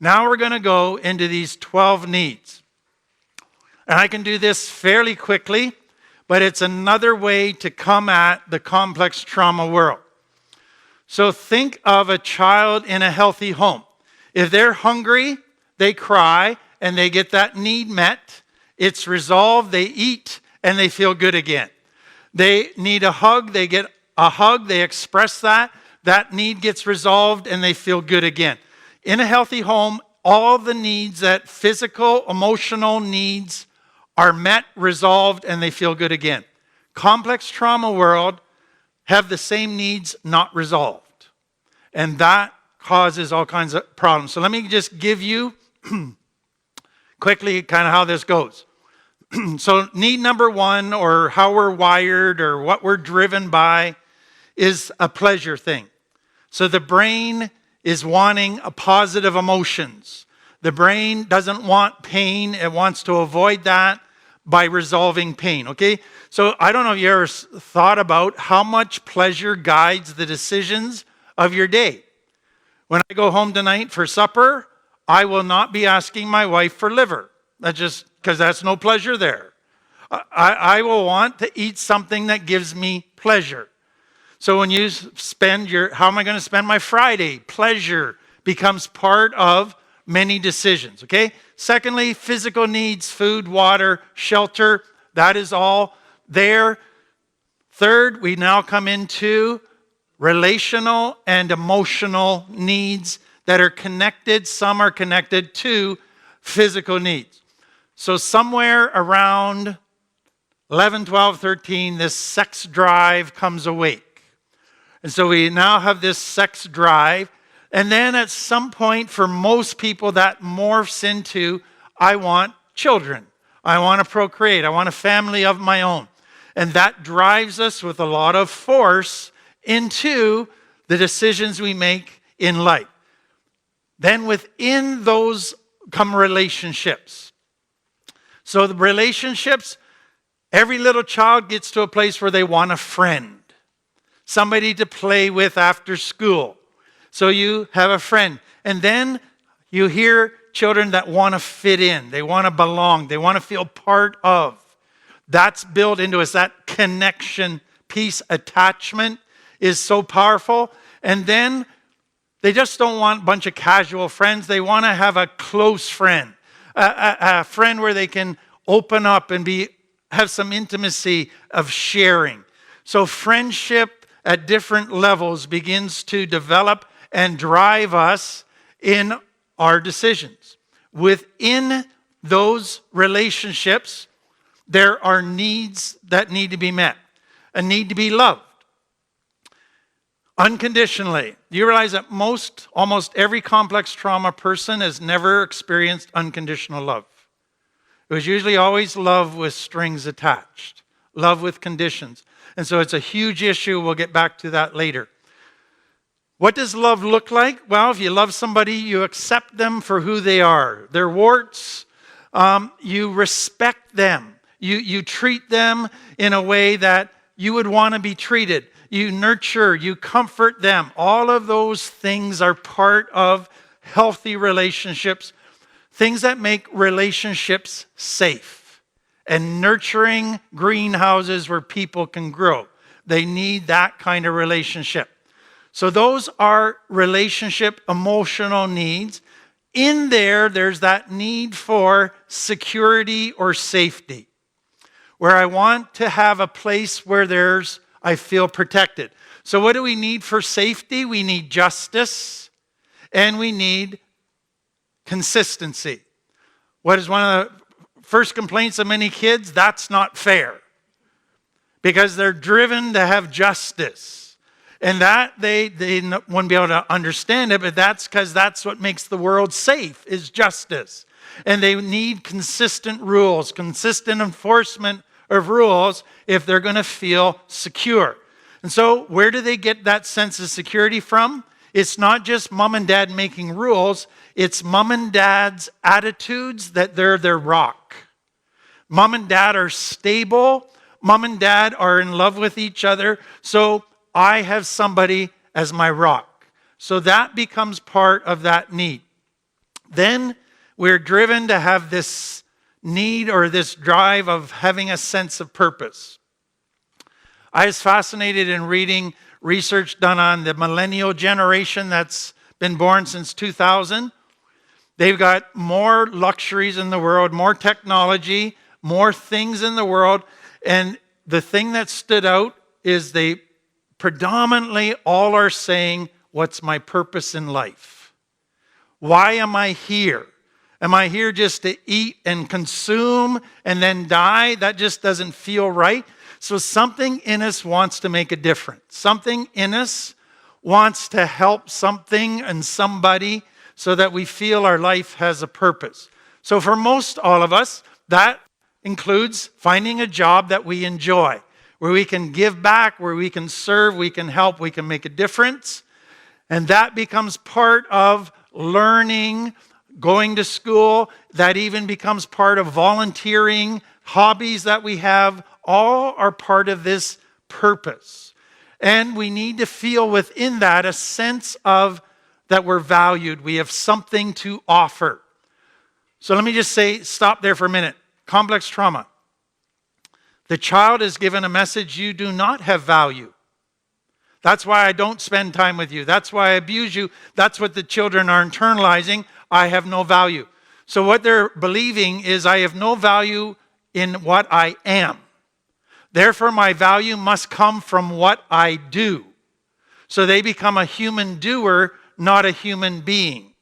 Now we're going to go into these 12 needs. And I can do this fairly quickly, but it's another way to come at the complex trauma world. So think of a child in a healthy home. If they're hungry, they cry, and they get that need met. It's resolved, they eat, and they feel good again. They need a hug, they get a hug, they express that. That need gets resolved, and they feel good again. In a healthy home, all the needs, that physical, emotional needs, are met, resolved, and they feel good again. Complex trauma world have the same needs not resolved. And that causes all kinds of problems. So let me just give you quickly kind of how this goes. So need number one, or how we're wired or what we're driven by, is a pleasure thing. So the brain is wanting a positive emotions. The brain doesn't want pain. It wants to avoid that by resolving pain, okay? So I don't know if you ever thought about how much pleasure guides the decisions of your day. When I go home tonight for supper, I will not be asking my wife for liver. That's just because that's no pleasure there. I will want to eat something that gives me pleasure. So when you spend how am I going to spend my Friday? Pleasure becomes part of many decisions, okay? Secondly, physical needs, food, water, shelter, that is all there. Third, we now come into relational and emotional needs that are connected. Some are connected to physical needs. So somewhere around 11, 12, 13, this sex drive comes awake. And so we now have this sex drive. And then at some point, for most people, that morphs into, I want children. I want to procreate. I want a family of my own. And that drives us with a lot of force into the decisions we make in life. Then within those come relationships. So the relationships, every little child gets to a place where they want a friend. Somebody to play with after school. So you have a friend. And then you hear children that want to fit in. They want to belong. They want to feel part of. That's built into us. That connection piece, attachment, is so powerful. And then they just don't want a bunch of casual friends. They want to have a close friend. A friend where they can open up and have some intimacy of sharing. So friendship at different levels begins to develop and drive us in our decisions. Within those relationships, there are needs that need to be met. A need to be loved unconditionally. Do you realize that almost every complex trauma person has never experienced unconditional love? It was usually always love with strings attached, love with conditions. And so it's a huge issue. We'll get back to that later. What does love look like? Well, if you love somebody, you accept them for who they are. Their warts, you respect them. You treat them in a way that you would want to be treated. You nurture, you comfort them. All of those things are part of healthy relationships, things that make relationships safe. And nurturing greenhouses where people can grow. They need that kind of relationship. So those are relationship, emotional needs. In there's that need for security or safety, where I want to have a place where I feel protected. So what do we need for safety? We need justice, and we need consistency. What is one of the first complaints of many kids? That's not fair. Because they're driven to have justice. And that they wouldn't be able to understand it, but that's because that's what makes the world safe, is justice. And they need consistent rules, consistent enforcement of rules if they're going to feel secure. And so where do they get that sense of security from? It's not just mom and dad making rules. It's mom and dad's attitudes that they're their rock. Mom and dad are stable. Mom and dad are in love with each other. So I have somebody as my rock. So that becomes part of that need. Then we're driven to have this need or this drive of having a sense of purpose. I was fascinated in reading research done on the millennial generation that's been born since 2000. They've got more luxuries in the world, more technology, more things in the world. And the thing that stood out is they predominantly all are saying, what's my purpose in life? Why am I here? Am I here just to eat and consume and then die? That just doesn't feel right. So something in us wants to make a difference. Something in us wants to help something and somebody so that we feel our life has a purpose. So for most all of us, that includes finding a job that we enjoy, where we can give back, where we can serve, we can help, we can make a difference. And that becomes part of learning, going to school. That even becomes part of volunteering, hobbies that we have. All are part of this purpose. And we need to feel within that a sense of that we're valued. We have something to offer. So let me just say, stop there for a minute. Complex trauma. The child is given a message, you do not have value. That's why I don't spend time with you. That's why I abuse you. That's what the children are internalizing. I have no value. So what they're believing is I have no value in what I am. Therefore, my value must come from what I do. So they become a human doer, not a human being.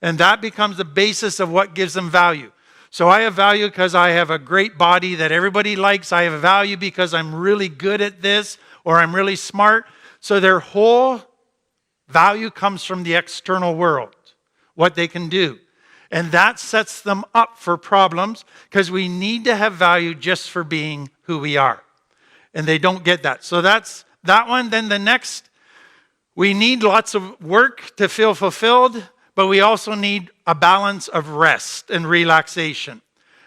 And that becomes the basis of what gives them value. So I have value because I have a great body that everybody likes. I have value because I'm really good at this or I'm really smart. So their whole value comes from the external world, what they can do. And that sets them up for problems because we need to have value just for being who we are. And they don't get that. So that's that one. Then the next, we need lots of work to feel fulfilled, but we also need a balance of rest and relaxation.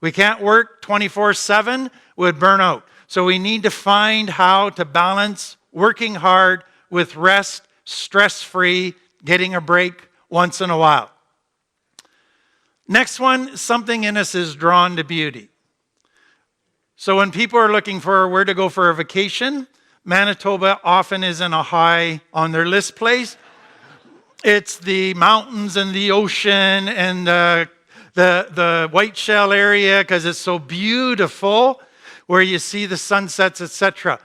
We can't work 24/7, we'd burn out. So we need to find how to balance working hard with rest, stress-free, getting a break once in a while. Next one, something in us is drawn to beauty. So when people are looking for where to go for a vacation, Manitoba often isn't a high on their list place. It's the mountains and the ocean and the White Shell area because it's so beautiful where you see the sunsets, etc.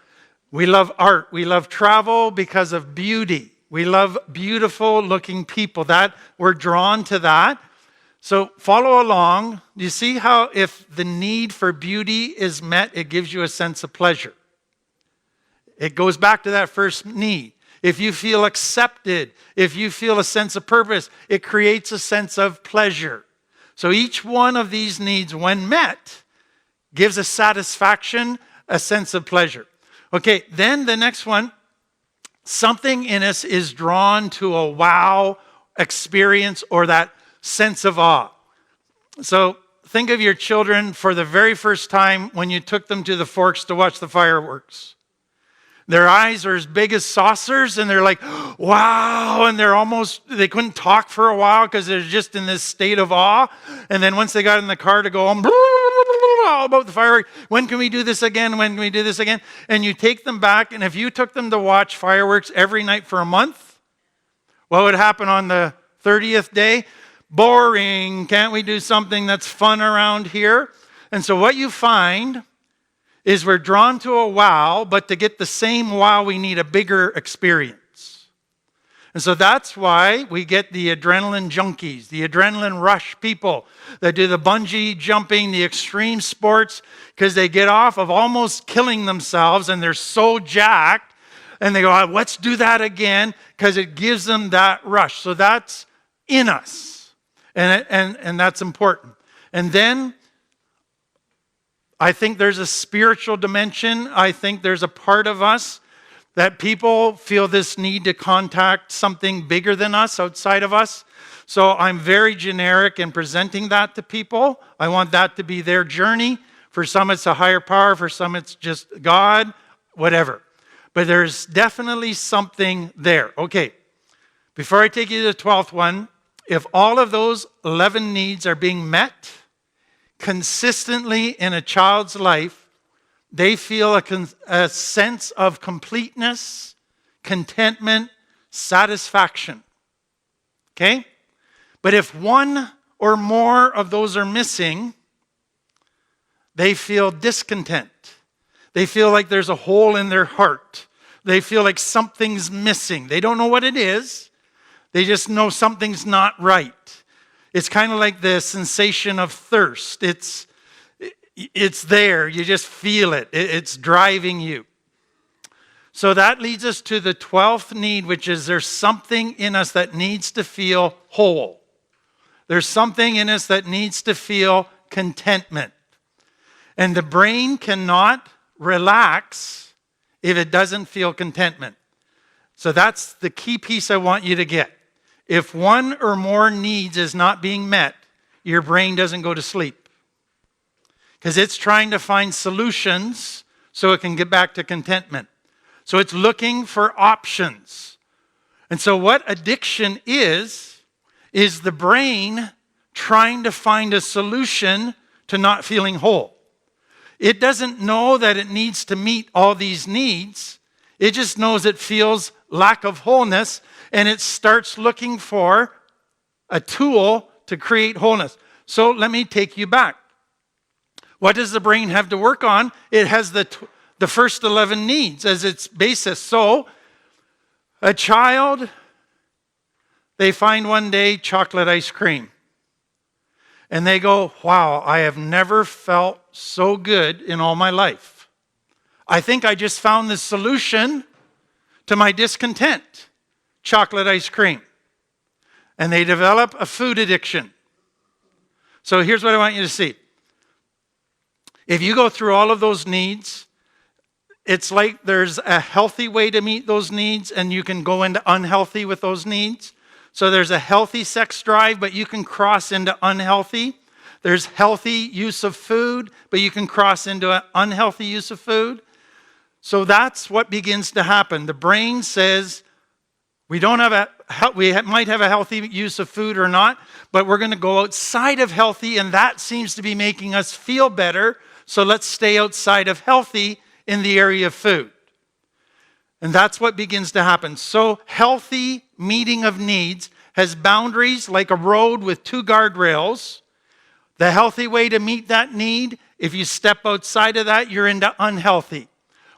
We love art. We love travel because of beauty. We love beautiful looking people. That we're drawn to that. So follow along. You see how if the need for beauty is met, it gives you a sense of pleasure. It goes back to that first need. If you feel accepted, if you feel a sense of purpose, it creates a sense of pleasure. So each one of these needs, when met, gives a satisfaction, a sense of pleasure. Okay, then the next one, something in us is drawn to a wow experience or that sense of awe. So think of your children for the very first time when you took them to the Forks to watch the fireworks. Their eyes are as big as saucers and they're like, wow, and they couldn't talk for a while because they're just in this state of awe. And then once they got in the car to go home, all about the fireworks, when can we do this again? When can we do this again? And you take them back, and if you took them to watch fireworks every night for a month, what would happen on the 30th day? Boring. Can't we do something that's fun around here? And so what you find is we're drawn to a wow, but to get the same wow, we need a bigger experience. And so that's why we get the adrenaline junkies, the adrenaline rush people that do the bungee jumping, the extreme sports, because they get off of almost killing themselves and they're so jacked and they go, oh, let's do that again, because it gives them that rush. So that's in us. And that's important. And then I think there's a spiritual dimension. I think there's a part of us that people feel this need to contact something bigger than us, outside of us. So I'm very generic in presenting that to people. I want that to be their journey. For some, it's a higher power. For some, it's just God, whatever. But there's definitely something there. Okay, before I take you to the 12th one, If all of those 11 needs are being met consistently in a child's life, they feel a sense of completeness, contentment, satisfaction. Okay? But if one or more of those are missing, they feel discontent. They feel like there's a hole in their heart. They feel like something's missing. They don't know what it is. They just know something's not right. It's kind of like the sensation of thirst. It's there. You just feel it. It's driving you. So that leads us to the 12th need, which is there's something in us that needs to feel whole. There's something in us that needs to feel contentment. And the brain cannot relax if it doesn't feel contentment. So that's the key piece I want you to get. If one or more needs is not being met, your brain doesn't go to sleep. Because it's trying to find solutions so it can get back to contentment. So it's looking for options. And so what addiction is the brain trying to find a solution to not feeling whole. It doesn't know that it needs to meet all these needs. It just knows it feels lack of wholeness, and it starts looking for a tool to create wholeness. So let me take you back. What does the brain have to work on? It has the first 11 needs as its basis. So a child, they find one day chocolate ice cream. And they go, wow, I have never felt so good in all my life. I think I just found the solution to my discontent. Chocolate ice cream. And they develop a food addiction. So here's what I want you to see. If you go through all of those needs, it's like there's a healthy way to meet those needs, and you can go into unhealthy with those needs. So there's a healthy sex drive, but you can cross into unhealthy. There's healthy use of food, but you can cross into an unhealthy use of food. So that's what begins to happen. The brain says, we might have a healthy use of food or not, but we're going to go outside of healthy, and that seems to be making us feel better. So let's stay outside of healthy in the area of food. And that's what begins to happen. So healthy meeting of needs has boundaries like a road with two guardrails. The healthy way to meet that need, if you step outside of that, you're into unhealthy.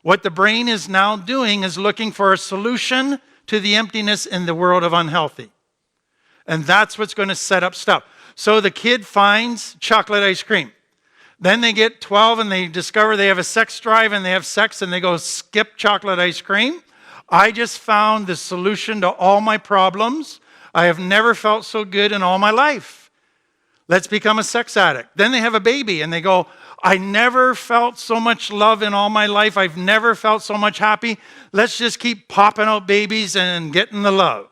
What the brain is now doing is looking for a solution to the emptiness in the world of unhealthy. And that's what's going to set up stuff. So the kid finds chocolate ice cream. Then they get 12 and they discover they have a sex drive and they have sex and they go skip chocolate ice cream. I just found the solution to all my problems. I have never felt so good in all my life. Let's become a sex addict. Then they have a baby and they go, I never felt so much love in all my life. I've never felt so much happy. Let's just keep popping out babies and getting the love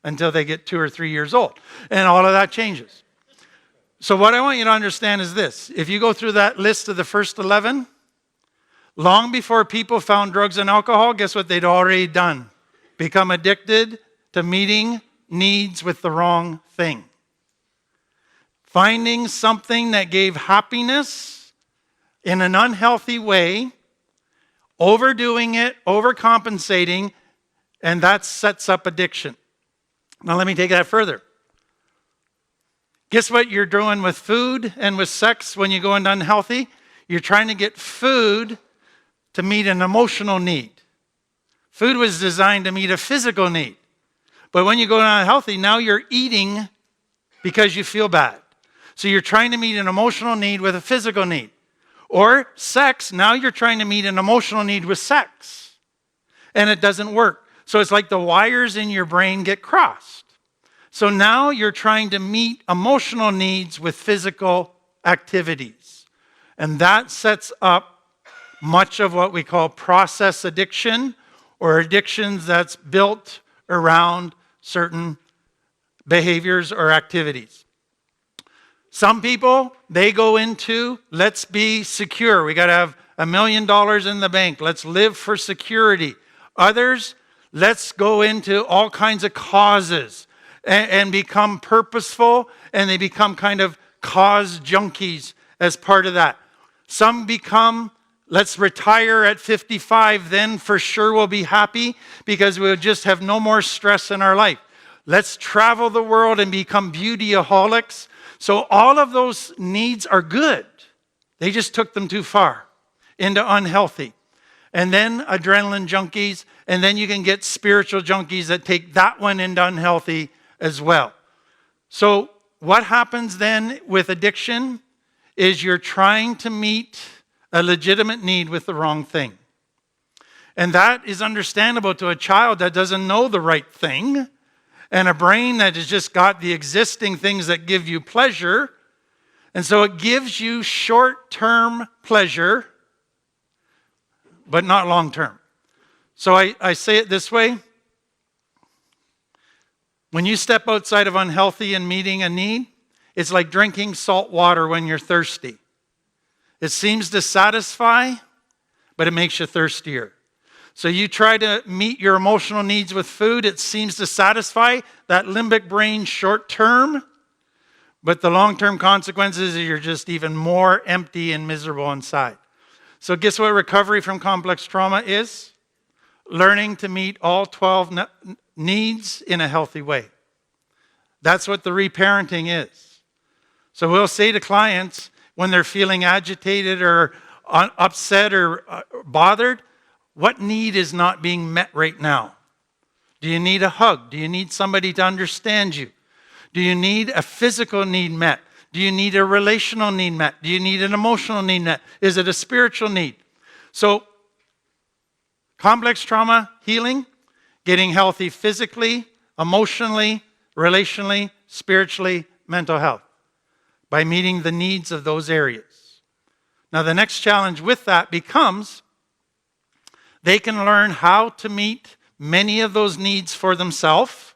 until they get 2 or 3 years old. And all of that changes. So what I want you to understand is this. If you go through that list of the first 11, long before people found drugs and alcohol, guess what they'd already done? Become addicted to meeting needs with the wrong thing. Finding something that gave happiness in an unhealthy way, overdoing it, overcompensating, and that sets up addiction. Now let me take that further. Guess what you're doing with food and with sex when you go into unhealthy? You're trying to get food to meet an emotional need. Food was designed to meet a physical need. But when you go into unhealthy, now you're eating because you feel bad. So you're trying to meet an emotional need with a physical need. Or sex, now you're trying to meet an emotional need with sex. And it doesn't work. So it's like the wires in your brain get crossed. So now you're trying to meet emotional needs with physical activities. And that sets up much of what we call process addiction, or addictions that's built around certain behaviors or activities. Some people, they go into, let's be secure. We got to have $1 million in the bank. Let's live for security. Others, let's go into all kinds of causes. and become purposeful, and they become kind of cause junkies as part of that. Some become, let's retire at 55, then for sure we'll be happy because we'll just have no more stress in our life. Let's travel the world and become beautyaholics. So all of those needs are good. They just took them too far into unhealthy. And then adrenaline junkies, and then you can get spiritual junkies that take that one into unhealthy as well. So what happens then with addiction is you're trying to meet a legitimate need with the wrong thing. And that is understandable to a child that doesn't know the right thing, and a brain that has just got the existing things that give you pleasure. And so it gives you short-term pleasure, but not long-term. So I say it this way. When you step outside of unhealthy and meeting a need, it's like drinking salt water when you're thirsty. It seems to satisfy, but it makes you thirstier. So you try to meet your emotional needs with food, it seems to satisfy that limbic brain short-term, but the long-term consequences is you're just even more empty and miserable inside. So guess what recovery from complex trauma is? Learning to meet all 12 needs in a healthy way. That's what the reparenting is. So we'll say to clients when they're feeling agitated or upset or bothered, what need is not being met right now? Do you need a hug? Do you need somebody to understand you? Do you need a physical need met? Do you need a relational need met? Do you need an emotional need met? Is it a spiritual need? So, complex trauma healing, getting healthy physically, emotionally, relationally, spiritually, mental health, by meeting the needs of those areas. Now, the next challenge with that becomes they can learn how to meet many of those needs for themselves,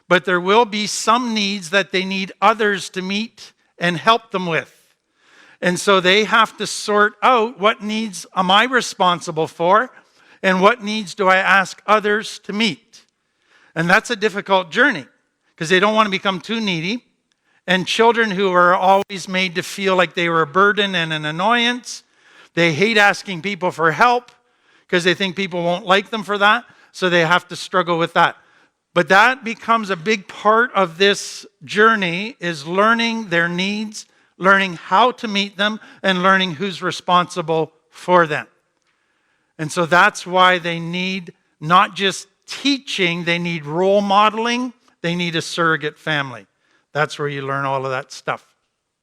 but there will be some needs that they need others to meet and help them with. And so they have to sort out what needs am I responsible for and what needs do I ask others to meet. And that's a difficult journey because they don't want to become too needy. And children who are always made to feel like they were a burden and an annoyance, they hate asking people for help because they think people won't like them for that. So they have to struggle with that. But that becomes a big part of this journey is learning their needs, learning how to meet them, and learning who's responsible for them. And so that's why they need not just teaching, they need role modeling, they need a surrogate family. That's where you learn all of that stuff.